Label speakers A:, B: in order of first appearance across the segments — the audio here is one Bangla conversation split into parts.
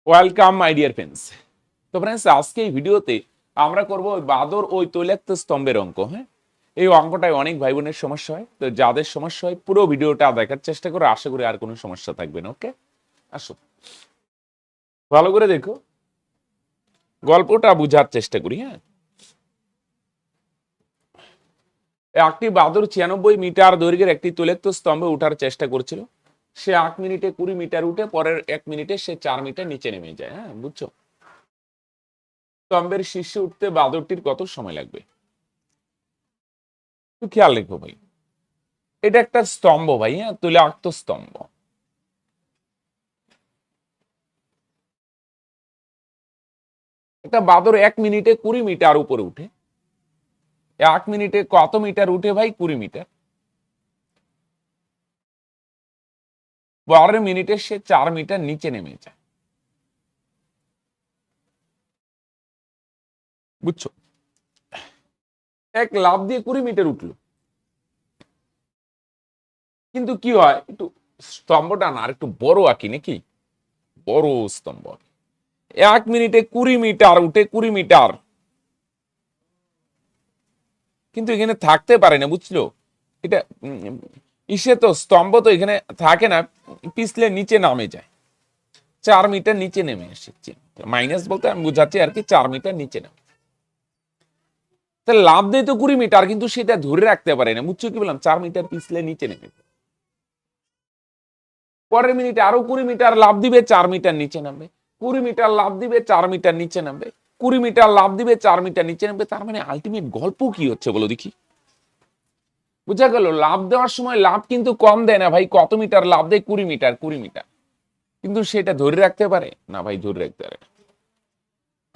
A: Welcome my dear friends. তো ফ্রেন্ডস, আজকে এই ভিডিওতে আমরা করব ওই বাদর ওই তৈলাক্ত স্তম্ভের অঙ্ক। হ্যাঁ, এই অঙ্কটায় অনেক ভাই বোনের সমস্যা হয়, তো যাদের সমস্যা হয় পুরো ভিডিওটা দেখার চেষ্টা করো, আশা করি আর কোনো সমস্যা থাকবে না। ওকে, আসো ভালো করে দেখো, গল্পটা বুঝার চেষ্টা করি। হ্যাঁ, একটি বাদর 96 মিটার দৈর্ঘ্যের একটি তৈলাক্ত স্তম্ভে উঠার চেষ্টা করছিল। সে 8 মিনিটে 20 মিটার উঠে পরের 1 মিনিটে সে 4 মিটার নিচে নেমে যায়। হ্যাঁ, বুঝছো? স্তম্ভের শীর্ষে উঠতে বাদরটির কত সময় লাগবে? একটু খেয়াল রেখো ভাই, এটা একটা স্তম্ভ ভাই। হ্যাঁ, তৈলাক্ত স্তম্ভ। একটা বাদর 1 মিনিটে 20 মিটার উপরে উঠে। 1 মিনিটে কত মিটার উঠে ভাই? 20 মিটার। পরের মিনিটে সে 4 মিটার নিচে নেমে যায়। বুঝছো? এক লাফ দিয়ে 20 মিটার উঠলো, কিন্তু কি হয়, একটু স্তম্ভটা না আর একটু বড় আঁকি নাকি, বড় স্তম্ভ। 1 মিনিটে 20 মিটার উঠে 20 মিটার, কিন্তু এখানে থাকতে পারে না। বুঝলো? এটা ইসে তো স্তম্ভ তো এখানে থাকে না, পিছলে নিচে নামে যায়। 4 মিটার নিচে নেমে এসেছে, মাইনাস বলতে আমি বুঝাচ্ছি আর কি, 4 মিটার নিচে নামে। তাহলে লাভ দেয় তো 20 মিটার, কিন্তু সেটা ধরে রাখতে পারে না। বুঝছো কি বললাম? 4 মিটার পিছলে নিচে নেমে, পরের মিনিটে আরো 20 মিটার লাভ দিবে, 4 মিটার নিচে নামবে। 20 মিটার লাভ দিবে, 4 মিটার নিচে নামবে। 20 মিটার লাভ দিবে, 4 মিটার নিচে নামবে। তার মানে আলটিমেট গল্প কি হচ্ছে বলো দেখি? বুঝা গেল? লাভ দেওয়ার সময় লাভ কিন্তু কম দেয় না ভাই। কত মিটার লাভ দেয়? 20 মিটার, 20 মিটার। কিন্তু সেটা ধরে রাখতে পারে না ভাই, ধরে রাখতে পারে না।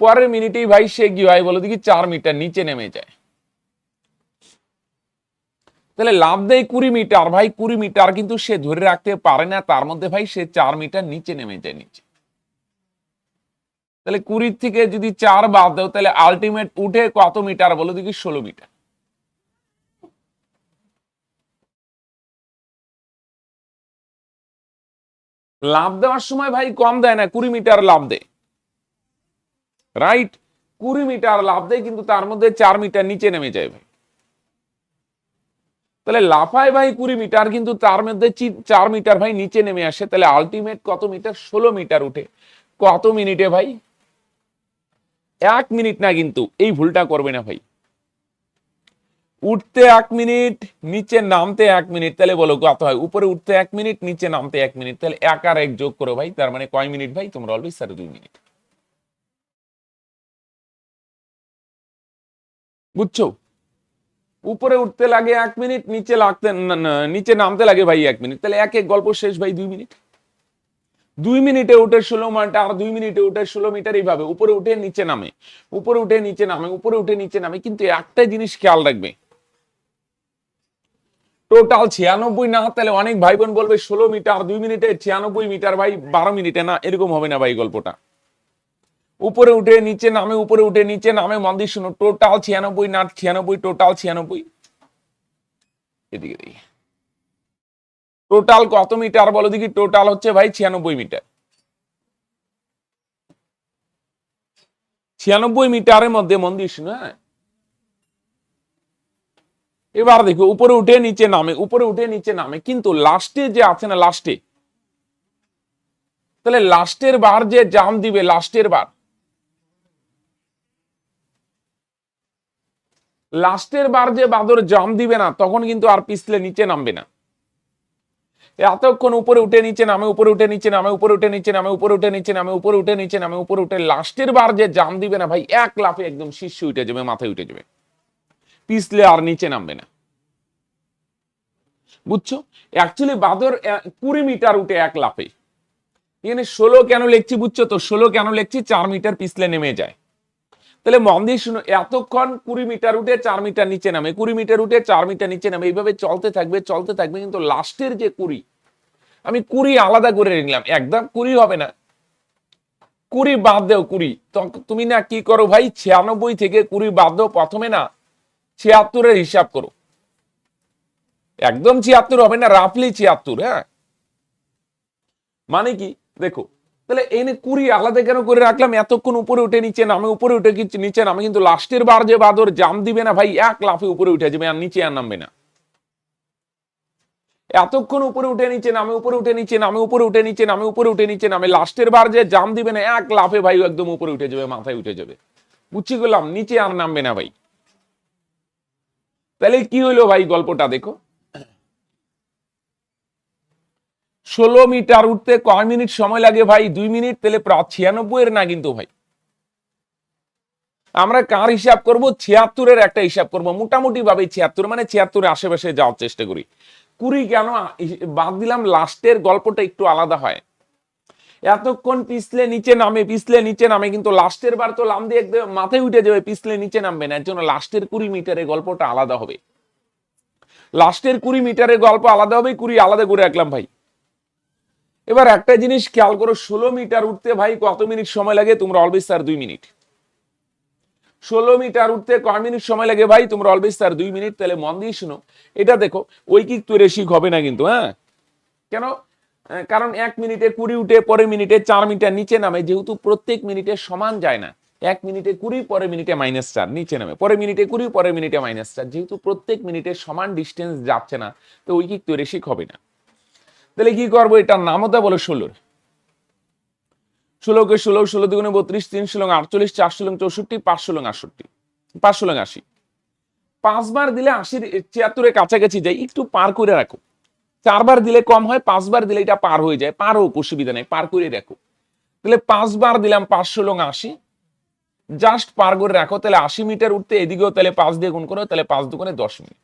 A: পরের মিনিটেই ভাই সে কি হয় বলো দেখি? 4 মিটার নিচে নেমে যায়। তাহলে লাভ দেয় 20 মিটার ভাই, 20 মিটার, কিন্তু সে ধরে রাখতে পারে না। তার মধ্যে ভাই সে 4 মিটার নিচে নেমে যায়, নিচে। তাহলে 20 থেকে যদি 4 বাদ দাও, তাহলে আলটিমেট উঠে কত মিটার বলো দেখি? 16 মিটার। লাভ দেওয়ার সময় ভাই কম দেয় না, 20 মিটার লাভ দেয়। রাইট, 20 মিটার লাভ দেয়, কিন্তু তার মধ্যে 4 মিটার নিচে নেমে যায় ভাই। তাহলে লাফায় ভাই 20 মিটার, কিন্তু তার মধ্যে 4 মিটার ভাই নিচে নেমে আসে। তাহলে আলটিমেট কত মিটার? 16 মিটার উঠে কত মিনিটে ভাই? 1 মিনিট না, কিন্তু এই ভুলটা করবে না ভাই। উঠতে 1 মিনিট, নিচে নামতে 1 মিনিট। তাহলে বলো কত হয়? উপরে উঠতে 1 মিনিট, নিচে নামতে 1 মিনিট। তাহলে 1 আর 1 যোগ করো ভাই, তার মানে কয় মিনিট ভাই? তোমরা অলরেডি স্যার 2 মিনিট। বুঝছো? উপরে উঠতে লাগে 1 মিনিট, নিচে লাগতে নিচে নামতে লাগে ভাই 1 মিনিট। তাহলে এক এক গল্প শেষ ভাই, 2 মিনিট। 2 মিনিটে উঠে 16 মিটার, আর 2 মিনিটে উঠে 16 মিটার। এইভাবে উপরে উঠে নিচে নামে, উপরে উঠে নিচে নামে, উপরে উঠে নিচে নামে। কিন্তু একটা জিনিস খেয়াল রাখবে, টোটাল 96 না। তাহলে অনেক ভাই বোন বলবে 16 মিটার 2 মিনিটে, 96 মিটার ভাই 12 মিনিটে। না, এরকম হবে না ভাই গল্পটা। উপরে উঠে নিচে নামে, উপরে উঠে নিচে নামে। মন দিয়ে শুনো, টোটাল 96 না, 96, টোটাল 96। এদিকে দেখি টোটাল কত মিটার বলো দেখি? টোটাল হচ্ছে ভাই 96 মিটার। 96 মিটারের মধ্যে মন দিয়ে শুনো, হ্যাঁ, এবার দেখো উপরে উঠে নিচে নামে, উপরে উঠে নিচে নামে, কিন্তু লাস্টে যে আছে না, লাস্টে, তাহলে লাস্টের বার যে জাম দিবে, লাস্টের বার, লাস্টের বার যে বাদর জাম দিবে না, তখন কিন্তু আর পিছলে নিচে নামবে না। এতক্ষণ উপরে উঠে নিচে নামে, উপরে উঠে নিচে নামে, উপরে উঠে নিচে নামে, উপরে উঠে নিচে নামে, উপরে উঠে নিচে নামে, উপরে উঠে লাস্টের বার যে জাম দিবে না ভাই, এক লাফে একদম শীর্ষে উঠে যাবে, মাথায় উঠে যাবে, পিছলে আর নিচে নামবে না। বুঝছো? অ্যাকচুয়ালি বাদর 20 মিটার উঠে এক লাফে। এখানে 16 কেন লিখছি বুঝছো তো? 16 কেন লিখছি? 4 মিটার পিছলে নেমে যায়। তাহলে মন দিয়ে শুনো, এতক্ষণ 20 মিটার উঠে 4 মিটার নিচে নামে, 20 মিটার উঠে 4 মিটার নিচে নামে, এইভাবে চলতে থাকবে, চলতে থাকবে। কিন্তু লাস্টের যে 20, আমি 20 আলাদা করে নিলাম, একদম 20 হবে না, 20 বাদ দেও। 20 তুমি না কি করো ভাই? 96 থেকে 20 বাদ দাও। প্রথমে না 76-এর হিসাব করো। একদম 76 হবে না, রাফলি 76। হ্যাঁ, মানে কি দেখো, তাহলে এনে কুড়ি আলাদা কেন করে রাখলাম? এতক্ষণ উপরে উঠে নিচে নামে, উপরে উঠে নিচে নামে, কিন্তু লাস্টের বার যে বাদর জাম দিবে না ভাই, এক লাফে উপরে উঠে যাবে আর নিচে আর নামবে না। এতক্ষণ উপরে উঠে নিচে নামে, উপরে উঠে নিচে নামে, উপরে উঠে নিচে নামে, উপরে উঠে নিচে নামে, লাস্টের বার যে জাম দিবে না, এক লাফে ভাই একদম উপরে উঠে যাবে, মাথায় উঠে যাবে। বুঝছি গেলাম, নিচে আর নামবে না ভাই। তাহলে কি হইলো ভাই গল্পটা দেখো, 16 মিটার উঠতে কয় মিনিট সময় লাগে ভাই? 2 মিনিট। তাহলে প্রায় 96 এর না কিন্তু ভাই, আমরা কার হিসাব করব? 76 এর একটা হিসাব করব মোটামুটি ভাবে। 76 মানে 76 এর আশেপাশে যাওয়ার চেষ্টা করি। 20 কেন বাদ দিলাম? লাস্টের গল্পটা একটু আলাদা হয়। এতক্ষণ পিছলে নিচে নামে, পিছলে নিচে নামে, কিন্তু লাস্টের বার তো লাম দিয়ে একদম মাথায় উঠে যাবে, পিছলে নিচে নামবে না। এর জন্য লাস্টের 20 মিটারের গল্পটা আলাদা হবে। লাস্টের 20 মিটারের গল্প আলাদা হবে, 20 আলাদা করে রাখলাম ভাই। এবার একটা জিনিস খেয়াল করো, 16 মিটার উঠতে ভাই কত মিনিট সময় লাগে? তোমরা অলওয়েজ স্যার 2 মিনিট। 16 মিটার উঠতে কয় মিনিট সময় লাগে ভাই? তোমরা অলওয়েজ স্যার 2 মিনিট। তাহলে মন দিয়ে শুনো, এটা দেখো ঐকিক ত্বৈরেসিক হবে না কিন্তু, হ্যাঁ। কেন? কারণ 1 মিনিটে 20 উঠে পরে মিনিটে 4 মিটার নিচে নামে, যেহেতু প্রত্যেক মিনিটে সমান যায় না। 1 মিনিটে 20 পরে মিনিটে -4 নিচে নামে, পরে মিনিটে 20 পরে মিনিটে -4, যেহেতু প্রত্যেক মিনিটে সমান ডিস্টেন্স যাচ্ছে না, তো ঐকিক ত্বৈরেসিক হবে না। তাহলে কি করবো? এটার নাম হতে বলো 16। 16 কে 16, 16 দুগুণে 32, 3 ষোলং 48, 4 ষোলং 64, 5 ষোলং 68, 5 ষোলং 80। 5 বার দিলে 80 76 এর কাছাকাছি যায়, একটু পার করে রাখো। 4 বার দিলে কম হয়, 5 বার দিলে এটা পার হয়ে যায়। পার হোক, অসুবিধা নেই, পার করে রাখো। তাহলে 5 বার দিলাম 5 ষোলং 80, জাস্ট পার করে রাখো। তাহলে 80 মিটার উঠতে এদিকেও তাহলে 5 দিয়ে গুণ করো, তাহলে 5 দুগুণে 10 মিনিট।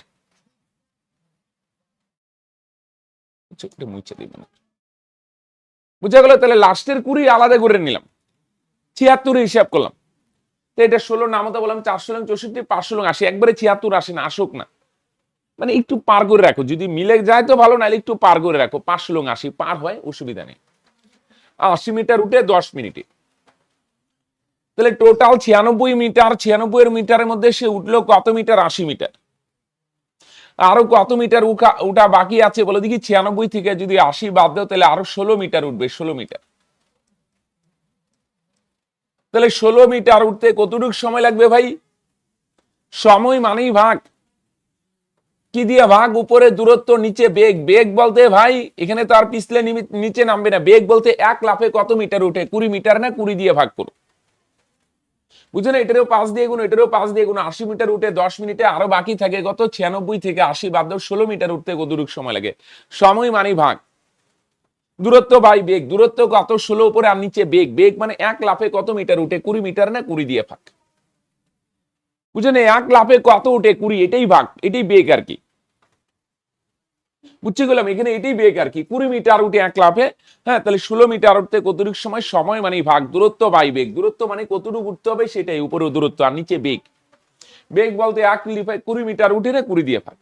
A: এটা মুছে দিই না, বুঝা গেল? তাহলে লাস্টের 20 আলাদা করে নিলাম, 76 হিসাব করলাম। তো এটা 16 নামতে বললাম 4 ষোলং 64, 5 ষোলং 80, একবারে 76 আসে না, আসুক না, মানে একটু পার করে রাখো। যদি মিলে যায় তো ভালো, নাহলে একটু পার করে রাখো। 5 ষোলং 80 পার হয়, অসুবিধা নেই। 80 মিটার উঠে 10 মিনিটে, তাহলে টোটাল 96 মিটার। 96 এর মিটারের মধ্যে সে উঠলো কত মিটার? 80 মিটার। আরো কত মিটার উঠা বাকি আছে বলে দেখি? 96 থেকে যদি 80 বাদ দাও, তাহলে আরো 16 মিটার উঠবে। 16 মিটার। তাহলে 16 মিটার উঠতে কতটুকু সময় লাগবে ভাই? সময় মানেই ভাগ। কি দিয়ে ভাগ? উপরে দূরত্ব, নিচে বেগ। বেগ বলতে ভাই এখানে তো আর পিছলে নিচে নামবে না। বেগ বলতে এক লাফে কত মিটার উঠে? 20 মিটার না, 20 দিয়ে ভাগ করো। বুঝছো না? এটারও 5 দিয়ে গুণ, এটারও 5 দিয়ে গুণ। 80 মিটার উঠে 10 মিনিটে আরো বাকি থাকে কত? 96 থেকে 80 বাদ দাও, 16 মিটার উঠতে কতটুকু সময় লাগে? সময় মানেই ভাগ, দূরত্ব বাই বেগ। দূরত্ব কত? 16 উপরে আর নিচে বেগ। বেগ মানে এক লাফে কত মিটার উঠে? 20 মিটার না, 20 দিয়ে ভাগ। বুঝছেন? এক লাফে কত উঠে? 20, এটাই ভাগ, এটাই বেগ আর কি। বুঝছি গেলাম, এখানে এটাই বেগ আর কি। 20 মিটার উঠে এক লাফে, হ্যাঁ। তাহলে 16 মিটার উঠতে কতটুকু সময়? সময় মানে ভাগ দূরত্ব বাই বেগ। দূরত্ব মানে কতটুকু উঠতে হবে সেটাই, উপরে দূরত্ব আর নিচে বেগ। বেগ বলতে এক লাফে 20 মিটার উঠে না, 20 দিয়ে ভাগ।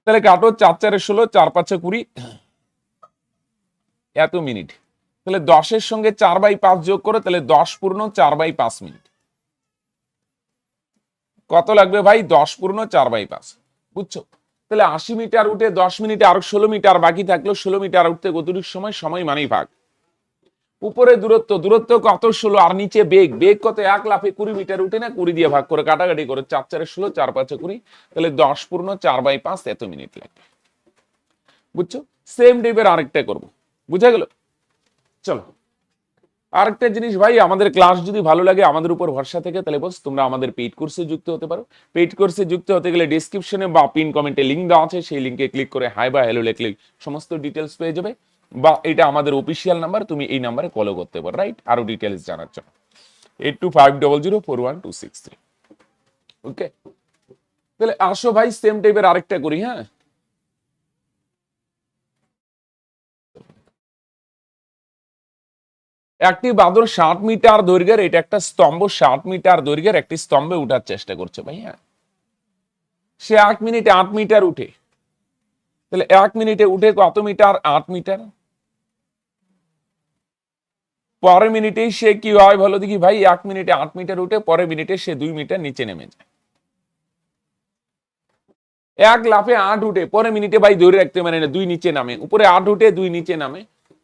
A: তাহলে কাটো, 4 4 16, 4 5 20, এত মিনিট। তাহলে 10 এর সঙ্গে 4/5 যোগ করো, তাহলে 10 পূর্ণ 4/5 মিনিট। কত লাগবে ভাই? 10 পূর্ণ 4/5। বুঝছো? তাহলে 80 মিটার উঠে 10 মিনিটে আরো 16 মিটার বাকি থাকলো। 16 মিটার উঠতে কতটুকু সময়? সময় মানেই ভাগ। উপরে দূরত্ব, দূরত্ব কত? 16, আর নিচে বেগ। বেগ কত? এক লাফে 20 মিটার উঠে না, 20 দিয়ে ভাগ করে কাটাকাটি করে। 4 4 16, 4 5 20, তাহলে 10 পূর্ণ 4/5, এত মিনিট লাগবে। বুঝছো? সেম টাইপের আরেকটা করবো, বুঝা গেল? চলো আরেকটা জিনিস ভাই, আমাদের ক্লাস যদি ভালো লাগে, আমাদের উপর ভরসা থেকে, তাহলে বস তোমরা আমাদের পেইড কোর্সে যুক্ত হতে পারো। পেইড কোর্সে যুক্ত হতে গেলে ডেসক্রিপশনে বা পিন কমেন্টে লিংক দেওয়া আছে, সেই লিংকে ক্লিক করে হাই বা হ্যালো লিখলে সমস্ত ডিটেলস পেয়ে যাবে। বা এটা আমাদের অফিসিয়াল নাম্বার, তুমি এই নাম্বারে কলও করতে পারো, রাইট? আরো ডিটেলস জানার জন্য 8250041263। ওকে, তাহলে আসো ভাই সেম টাইপের আরেকটা করি, হ্যাঁ। একটি বাদর 60 মিটার দৈর্ঘ্যের, এটা একটা স্তম্ভ, 60 মিটার দৈর্ঘ্যের একটি স্তম্ভে উঠার চেষ্টা করছে ভাই, হ্যাঁ। সে 1 মিনিটে 8 মিটার উঠে, তাহলে 1 মিনিটে উঠে কত মিটার? 8 মিটার। পরের মিনিটেই সে কি হয় বলো দেখি ভাই? 1 মিনিটে 8 মিটার উঠে পরের মিনিটে সে 2 মিটার নিচে নেমে যায়। এক লাফে 8 উঠে পরের মিনিটে ভাই ধরে রাখতে মানে না, 2 নিচে নামে। উপরে 8 উঠে 2 নিচে নামে,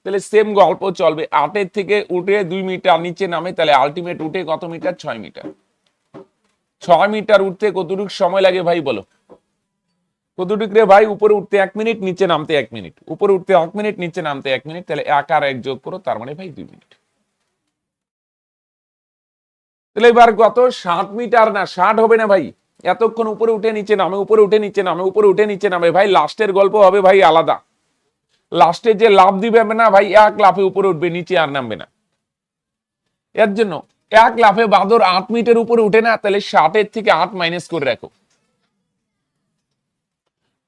A: তাহলে সেম গল্প চলবে, 8 থেকে উঠে 2 মিটার নিচে নামে, তাহলে আলটিমেট উঠে কত মিটার? 6 মিটার। 6 মিটার উঠতে কতটুকু সময় লাগে ভাই বলো? কতটুকু রে ভাই? উপরে উঠতে 1 মিনিট, নিচে নামতে 1 মিনিট। উপরে উঠতে 1 মিনিট, নিচে নামতে 1 মিনিট, তাহলে 1 আর 1 যোগ করো, তার মানে ভাই 2 মিনিট। তাহলে এবার কত? 60 মিটার না, 60 হবে না ভাই, এতক্ষণ উপরে উঠে নিচে নামে, উপরে উঠে নিচে নামে, উপরে উঠে নিচে নামে, ভাই লাস্টের গল্প হবে ভাই আলাদা। লাস্টে যে লাফ দিবে না ভাই, 1 লাফে উপরে উঠবে, নিচে আর নামবে না। এর জন্য 1 লাফে বাঁদর 8 মিটার উপরে উঠে না, তাহলে 60 থেকে 8 মাইনাস করে রাখো।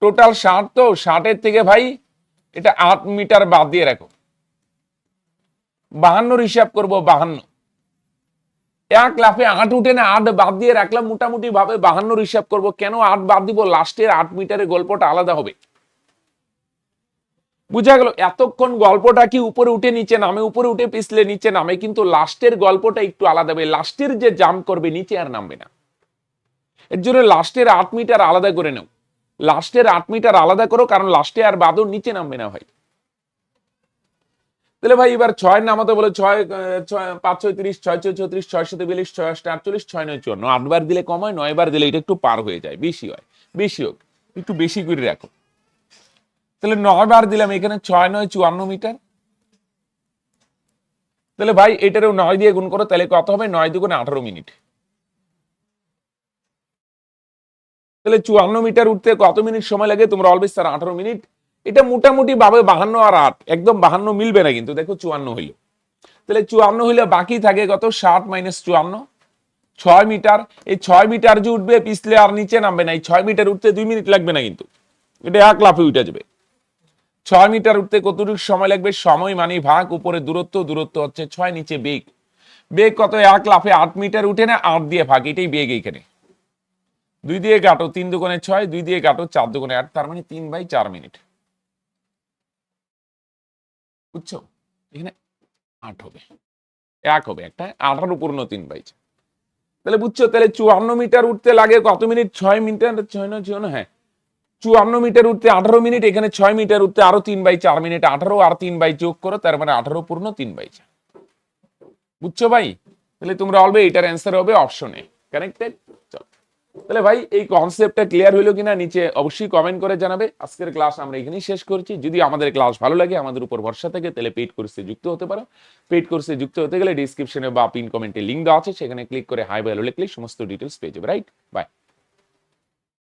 A: টোটাল 60, তো 60 থেকে ভাই এটা 8 মিটার বাদ দিয়ে রাখো। 52 হিসাব করবো, 52। 1 লাফে 8 উঠে না, 8 বাদ দিয়ে রাখলাম, মোটামুটি ভাবে 52 হিসাব করবো। কেন 8 বাদ দিব? লাস্টের 8 মিটারের গল্পটা আলাদা হবে। বুঝা গেল? এতক্ষণ গল্পটা কি উপরে উঠে নিচে নামে, উপরে উঠে পিছলে নিচে নামে, কিন্তু লাস্টের গল্পটা একটু আলাদা হবে। লাস্টের যে জাম্প করবে, নিচে আর নামবে না। এর জন্য লাস্টের 8 মিটার আলাদা করে নাও। লাস্টের 8 মিটার আলাদা করো, কারণ লাস্টে আর বাদর নিচে নামবে না ভাই। তাহলে ভাই এবার 6 নামাতে বলে 6 5 6 30, 6 6 34, 6 7 42, 6 8 48, 6 9 54। 8 বার দিলে কম হয়, 9 বার দিলে এটা একটু পার হয়ে যায়, বেশি হয়। বেশি হোক, একটু বেশি করে রাখো। তাহলে 9 বার দিলাম, এখানে 6 9 54 মিটার। তাহলে ভাই এটারও 9 দিয়ে গুণ করো, তাহলে কত হবে? 9 দুগুণে 18 মিনিট। তাহলে 54 মিটার উঠতে কত মিনিট সময় লাগে? তোমরা অলওয়েজ স্যার 18 মিনিট। এটা মোটামুটি ভাবে 52 আর 8 একদম 52 মিলবে না, কিন্তু দেখো 54 হইল। তাহলে 54 হইলে বাকি থাকে কত? 60 মাইনাস 54, 6 মিটার। এই 6 মিটার যে উঠবে, পিছলে আর নিচে নামবে না। এই 6 মিটার উঠতে 2 মিনিট লাগবে না, কিন্তু এটা 1 লাফে উঠে যাবে। 6 মিটার উঠতে কতটুকু সময় লাগবে? সময় মানে ভাগ উপরে দূরত্ব, দূরত্ব হচ্ছে 6, নিচে বেগ। বেগ কত? 1 লাফে 8 মিটার উঠে না, 8 দিয়ে ভাগ, এটাই বেগ। এইখানে 2 দিয়ে কাটো, 3 দুগুণে 6, 2 দিয়ে কাটো, 4 দুগুণে 8, তার মানে 3/4 মিনিট। বুঝছো? এখানে 8 হবে, 1 হবে, একটা 18 পূর্ণ 3/4। তাহলে বুঝছো? তাহলে 54 মিটার উঠতে লাগে কত মিনিট? 6 মিটার, 6 না 6 না, হ্যাঁ 54 মিটার উঠতে 18 মিনিট, এখানে 6 মিটার উঠতে আরো 3/4 মিনিট। 18 আর 3 যোগ করো, তার মানে 18 পূর্ণ 3/4। বুঝছো ভাই? তাহলে তোমরা অলবে এটার অ্যান্সার হবে অপশনে। কানেক্টেড? চলো, তাহলে ভাই এই কনসেপ্টটা ক্লিয়ার হলো কিনা নিচে অবশ্যই কমেন্ট করে জানাবে। আজকের ক্লাস আমরা এখানেই শেষ করছি। যদি আমাদের ক্লাস ভালো লাগে, আমাদের উপর ভরসা থাকে, তাহলে পেইড কোর্সে যুক্ত হতে পারো। পেইড কোর্সে যুক্ত হতে গেলে ডিসক্রিপশনে বা পিন কমেন্টে লিংক দেওয়া আছে, সেখানে ক্লিক করে হাই ভালো লিখলে সমস্ত ডিটেলস পেয়ে যাবে। রাইট? বাই।